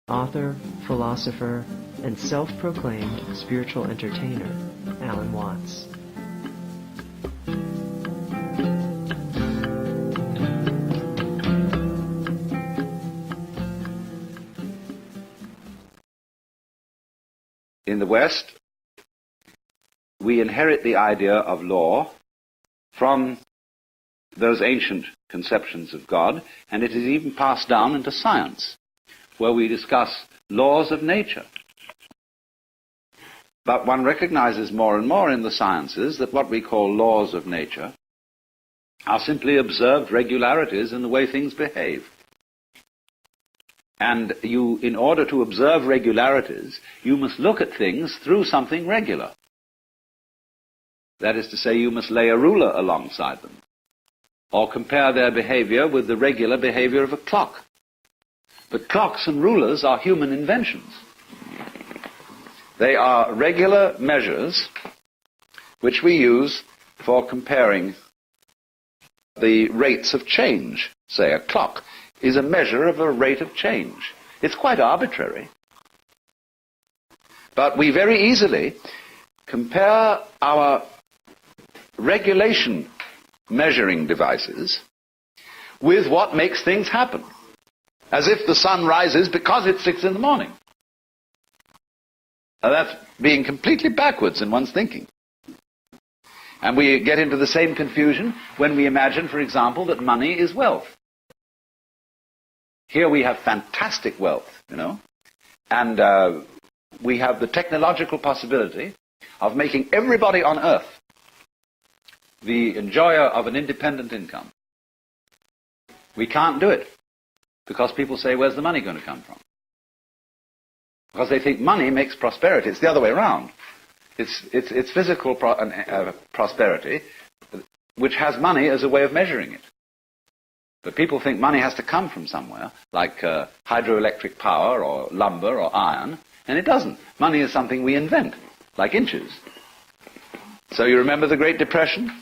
author, philosopher, and self-proclaimed spiritual entertainer, Alan Watts. In the West, we inherit the idea of law from those ancient conceptions of God, and it is even passed down into science, where we discuss laws of nature. But one recognizes more and more in the sciences that what we call laws of nature are simply observed regularities in the way things behave. And you, in order to observe regularities, you must look at things through something regular. That is to say, you must lay a ruler alongside them, or compare their behavior with the regular behavior of a clock. But clocks and rulers are human inventions. They are regular measures which we use for comparing the rates of change. Say, a clock is a measure of a rate of change. It's quite arbitrary. But we very easily compare our regulation measuring devices with what makes things happen, as if the sun rises because it's 6 in the morning. Now that's being completely backwards in one's thinking. And we get into the same confusion when we imagine, for example, that money is wealth. Here we have fantastic wealth, and we have the technological possibility of making everybody on earth the enjoyer of an independent income. We can't do it because people say, where's the money going to come from? Because they think money makes prosperity. It's the other way around. It's physical prosperity which has money as a way of measuring it. But people think money has to come from somewhere, like hydroelectric power or lumber or iron, and it doesn't. Money is something we invent, like inches. So you remember the Great Depression?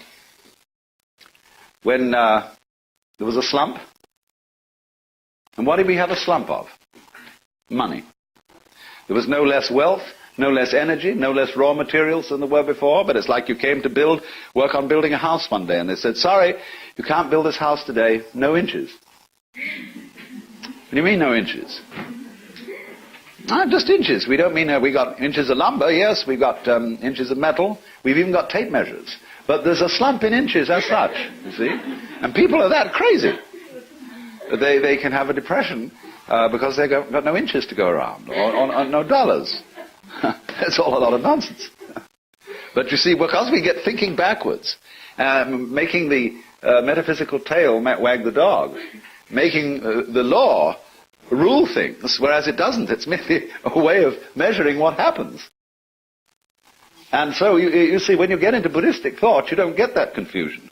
When there was a slump? And what did we have a slump of? Money. There was no less wealth, no less energy, no less raw materials than there were before, but it's like you came to work on building a house one day, and they said, sorry, you can't build this house today, no inches. What do you mean, no inches? Just inches. We don't mean we got inches of lumber. Yes, we've got inches of metal. We've even got tape measures. But there's a slump in inches as such, you see. And people are that crazy. They can have a depression because they've got no inches to go around, or no dollars. That's all a lot of nonsense. But you see, because we get thinking backwards, making the metaphysical tail wag the dog, making the law rule things, whereas it doesn't. It's merely a way of measuring what happens. And so, you see, when you get into Buddhistic thought, you don't get that confusion.